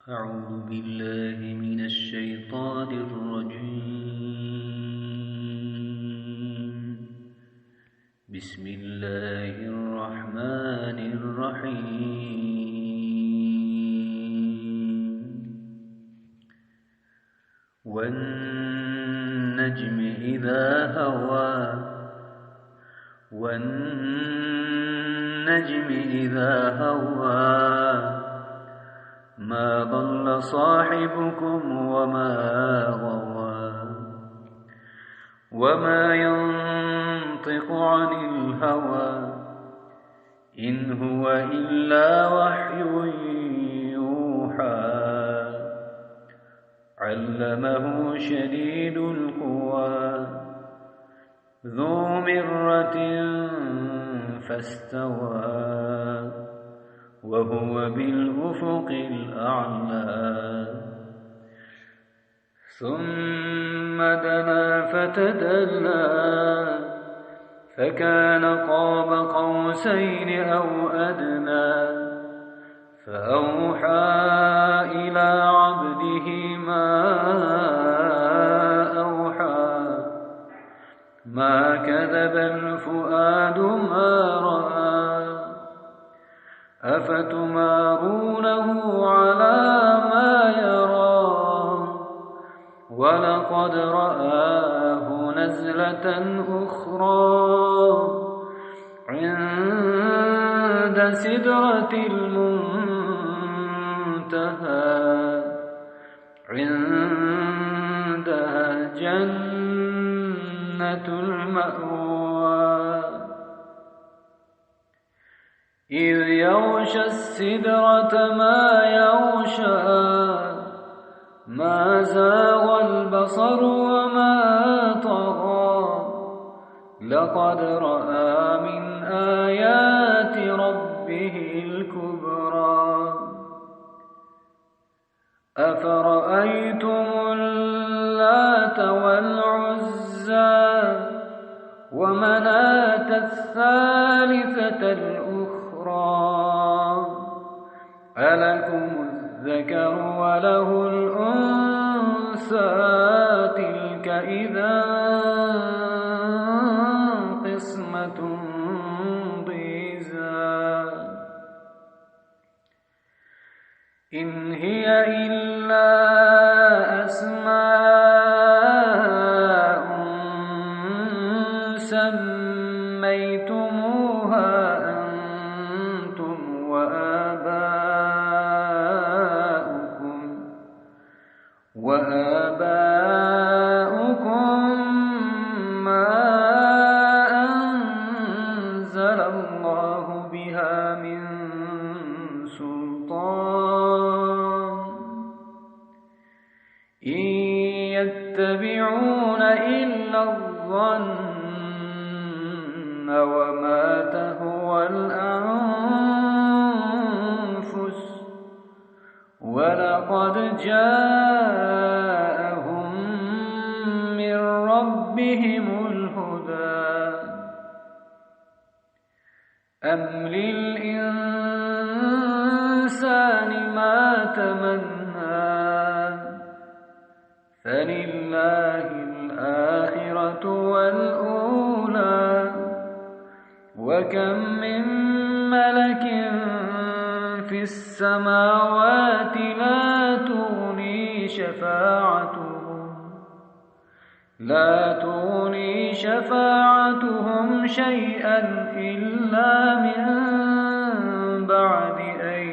أعوذ بالله من الشيطان الرجيم. بسم الله الرحمن الرحيم. والنجم إذا هوى والنجم إذا هوى ما ضل صاحبكم وما غوى وما ينطق عن الهوى إن هو إلا وحي يوحى علمه شديد القوى ذو مرة فاستوى وهو بالأفق الأعلى ثم دنا فتدلى فكان قاب قوسين أو أدنى فأوحى إلى عبده ما أوحى ما كذب الفؤاد ما رأى أفتمارونه على ما يرى ولقد رآه نزلة أخرى عند سدرة المنتهى عندها جنة المأوى إذ يغشى السدرة ما يغشى ما زاغ البصر وما طغى لقد رأى من آيات ربه الكبرى أفرأيتم اللات والعزى ومناة الثالثة الأخرى ألكم الذكر وله الأنثى تلك إذا قسمة ضيزى إن هي إلا أسماء سميتموها أنتم وآباؤكم ما أنزل الله بها من سلطان إن يتبعون إلا الظن وما تهوى الأنفس ولقد جاءهم من ربهم الهدى أم للإنسان ما تمنى فلله الآخرة والأولى وكم من ملك في السماوات لا تغني شفاعتهم شيئا إلا من بعد أن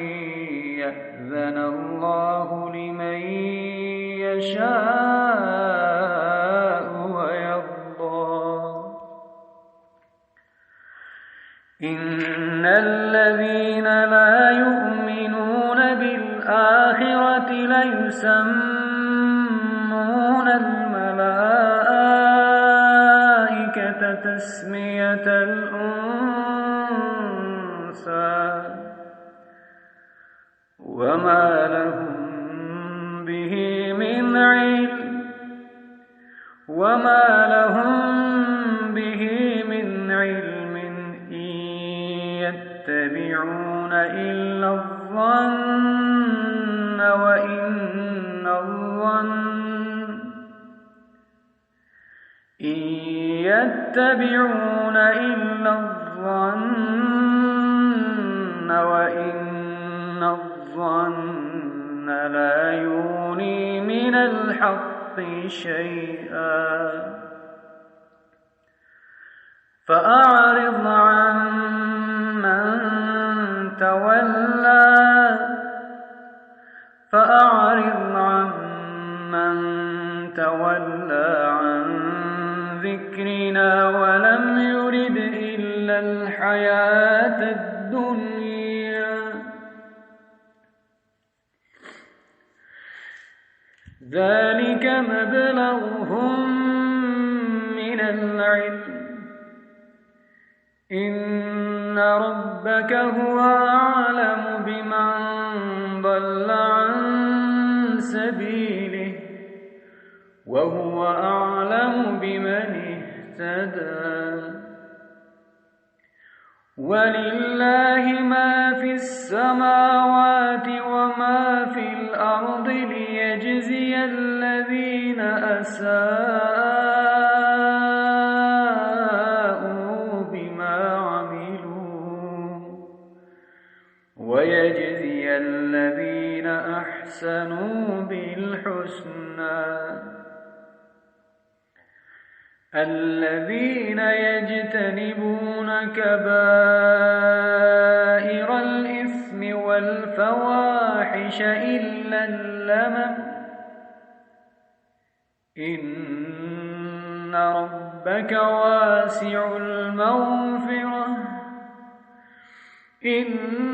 يأذن الله لمن يشاء ويرضى إن الذين لا يؤمنون بالآخرة ليسمون الملائكة تسمية الأنثى وما لهم به من علم إن يتبعون إلا الظن وإن يتبعون إلا الظن وإن الظن لا يغني من الحق شيئا فأعرض عن من تولى عن ذكرنا ولم يرد إلا الحياة الدنيا ذلك مبلغهم من العلم إن ربك هو أعلم بمن ضل عن سبيله وهو أعلم بمن اهتدى ولله ما في السماوات وما في الأرض ليجزي الذين أساءوا بما عملوا ويجزي الذين أحسنوا بالحسنى الذين يجتنبون كبائر الإثم والفواحش إلا اللمم إن ربك واسع المغفرة إن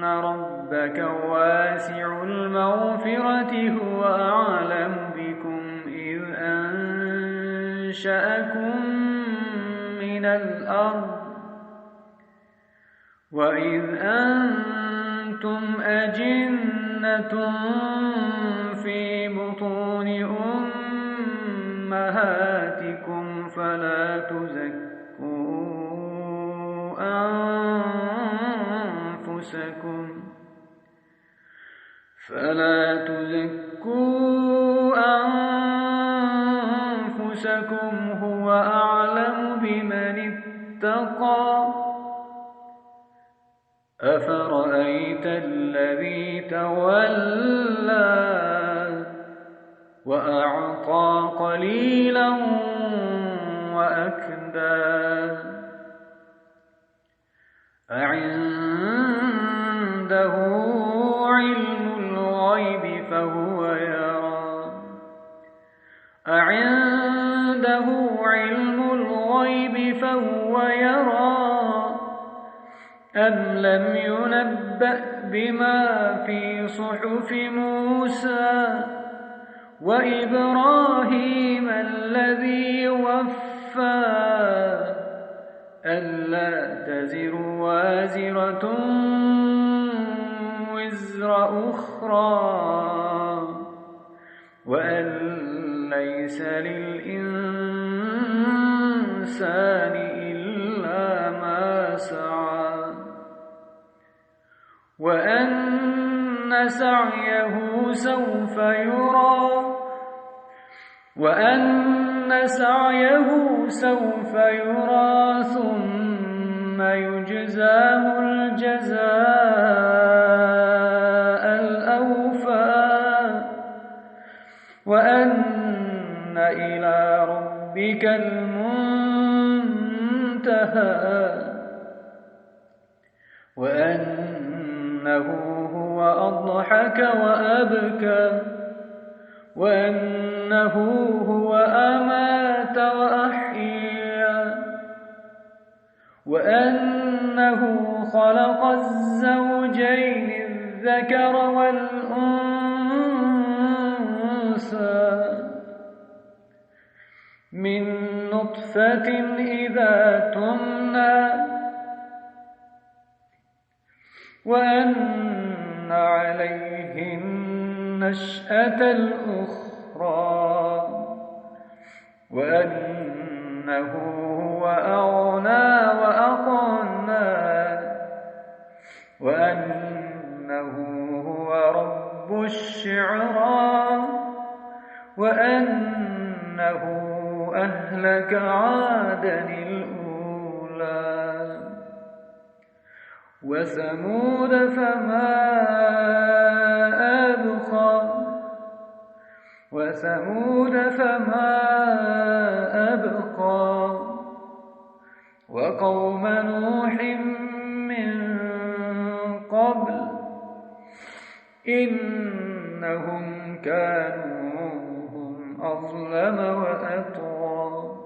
ربك واسع المغفرة هو أعلم بكم إذ أنشأكم من الأرض وإذ أنتم أجنة في بطون أمهاتكم فلا تزكوا أنفسكم هو أعلم بمن اتقى أفرأيت الذي تولى وأعطى قليلا وأكدى أعنده علم الغيب فهو يرى أعنده علم الغيب فهو يرى أم لم ينبأ بما في صحف موسى وإبراهيم الذي وفى ألا تزر وازرة وزر أخرى وأن ليس للإنسان إلا ما سعى وأن سعيه سوف يرى ثم يجزاه الجزاء الأوفى وأن إلى ربك المنتهى وأنه هو أضحك وأبكى وأنه هو أمات وأحيا وأنه خلق الزوجين الذكر والأنثى من نطفة إذا تمنى وأن عليه النشأة الأخرى وأنه هو أغنى وأقنى وأنه هو رب الشعرى وأنه أهلك عادا الأولى وثمود فما أبقى وقوم نوح من قبل إنهم كانوا هم أظلم وأطغى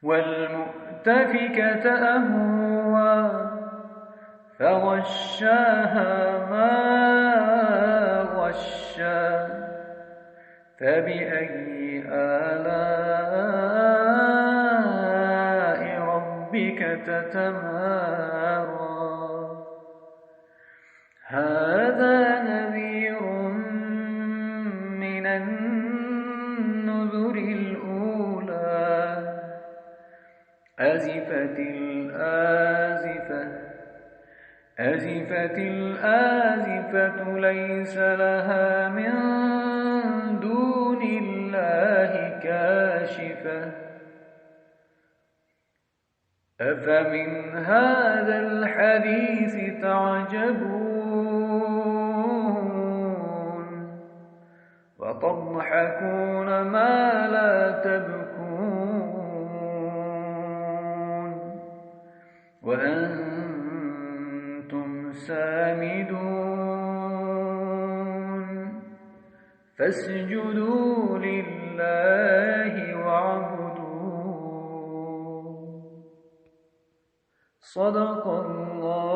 والمؤتفكة أهوى فغشاها ما غشا فبأي آلاء ربك تتمارى هذا نذير من النذر الأولى أزفت الآزفة ليس لها من دون الله كاشفة أفمن هذا الحديث تعجبون وتضحكون ما لا تبكون وأنتم سامدون فاسجدوا لله واعبدوا صدق الله